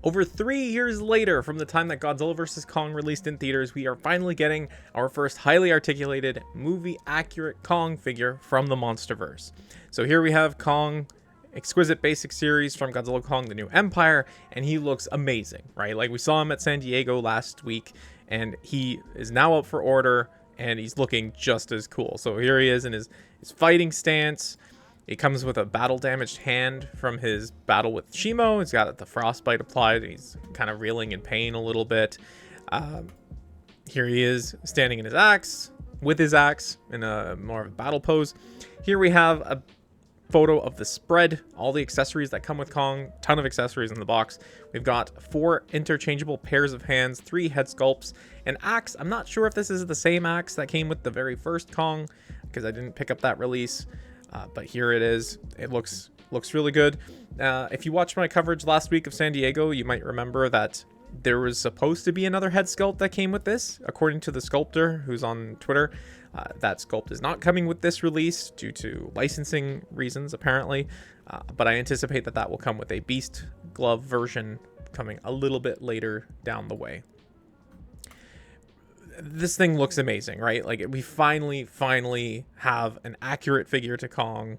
Over 3 years later from the time that Godzilla vs. Kong released in theaters, we are finally getting our first highly articulated, movie-accurate Kong figure from the Monsterverse. So here we have Kong, exquisite basic series from Godzilla Kong: The New Empire, and he looks amazing, right? Like, we saw him at San Diego last week, and he is now up for order, and he's looking just as cool. So here he is in his fighting stance. He comes with a battle-damaged hand from his battle with Shimo. He's got the frostbite applied. He's kind of reeling in pain a little bit. Here he is standing in his axe, with his axe, in a more of a battle pose. Here we have a photo of the spread, all the accessories that come with Kong. Ton of accessories in the box. We've got 4 interchangeable pairs of hands, 3 head sculpts, an axe. I'm not sure if this is the same axe that came with the very first Kong, because I didn't pick up that release. But here it is. It looks really good. If you watched my coverage last week of San Diego, you might remember that there was supposed to be another head sculpt that came with this. According to the sculptor who's on Twitter, that sculpt is not coming with this release due to licensing reasons, apparently. But I anticipate that will come with a Beast Glove version coming a little bit later down the way. This thing looks amazing, right? Like, we finally have an accurate figure to Kong.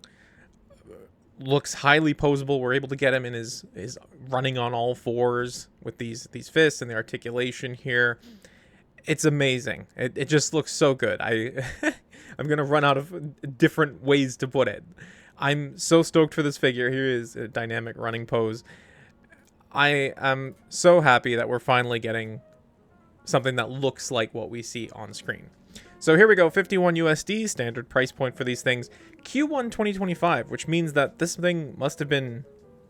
Looks highly poseable. We're able to get him in his running on all fours with these fists and the articulation here. It's amazing. It just looks so good. I'm gonna run out of different ways to put it. I'm so stoked for this figure. Here is a dynamic running pose. I am so happy that we're finally getting something that looks like what we see on screen. So here we go, 51 USD, standard price point for these things. Q1 2025, which means that this thing must have been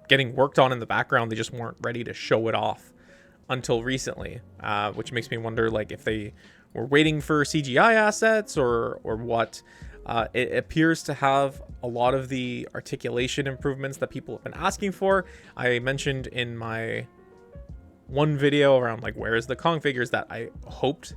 getting worked on in the background. They just weren't ready to show it off until recently, which makes me wonder, like, if they were waiting for CGI assets or what. It appears to have a lot of the articulation improvements that people have been asking for. I mentioned in my one video around, like, where is the Kong figures, that I hoped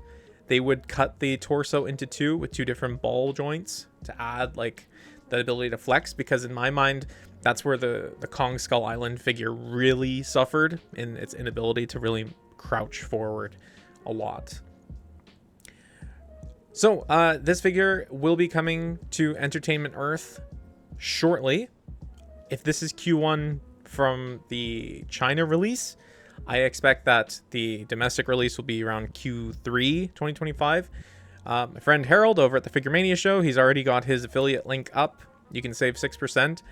they would cut the torso into 2 with 2 different ball joints to add, like, the ability to flex, because in my mind that's where the Kong Skull Island figure really suffered in its inability to really crouch forward a lot. So this figure will be coming to Entertainment Earth shortly. If this is Q1 from the China release, I expect that the domestic release will be around Q3 2025. My friend Harold over at the Figure Mania show, he's already got his affiliate link up. You can save 6%.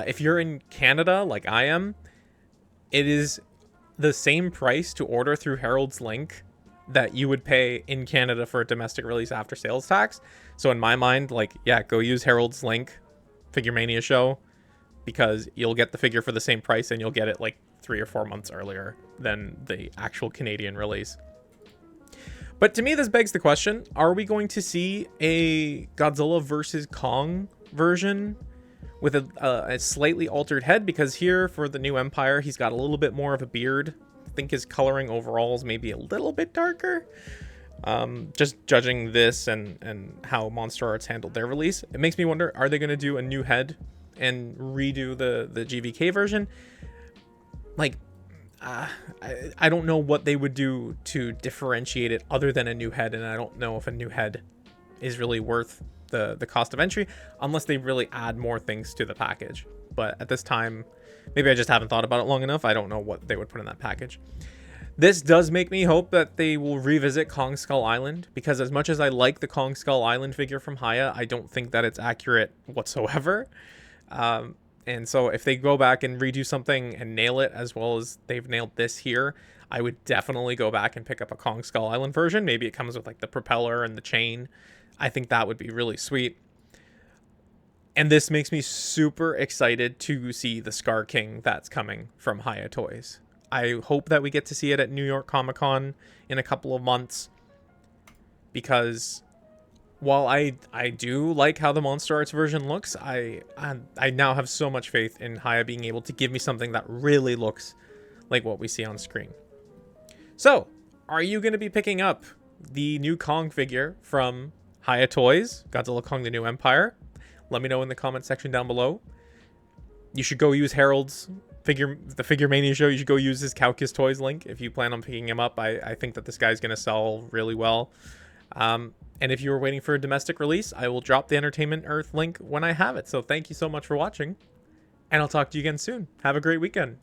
If you're in Canada, like I am, it is the same price to order through Harold's link that you would pay in Canada for a domestic release after sales tax. So in my mind, like, yeah, go use Harold's link, Figure Mania show, because you'll get the figure for the same price and you'll get it like 3 or 4 months earlier than the actual Canadian release. But to me, this begs the question, are we going to see a Godzilla vs. Kong version with a slightly altered head? Because here for the New Empire, he's got a little bit more of a beard. I think his coloring overall is maybe a little bit darker. Just judging this and how Monster Arts handled their release, it makes me wonder, are they going to do a new head and redo the GVK version? Like, I don't know what they would do to differentiate it other than a new head, and I don't know if a new head is really worth the cost of entry unless they really add more things to the package. But at this time, maybe I just haven't thought about it long enough. I don't know what they would put in that package. This does make me hope that they will revisit Kong Skull Island, because as much as I like the Kong Skull Island figure from Hiya, I don't think that it's accurate whatsoever. And so if they go back and redo something and nail it as well as they've nailed this here, I would definitely go back and pick up a Kong Skull Island version. Maybe it comes with like the propeller and the chain. I think that would be really sweet. And this makes me super excited to see the Scar King that's coming from Hiya Toys. I hope that we get to see it at New York Comic Con in a couple of months, because while I do like how the Monster Arts version looks, I now have so much faith in Hiya being able to give me something that really looks like what we see on screen. So, are you going to be picking up the new Kong figure from Hiya Toys, Godzilla Kong: The New Empire? Let me know in the comment section down below. You should go use Harold's the Figure Mania show, you should go use his Hiya Toys link if you plan on picking him up. I think that this guy's going to sell really well. And if you were waiting for a domestic release, I will drop the Entertainment Earth link when I have it. So thank you so much for watching, and I'll talk to you again soon. Have a great weekend.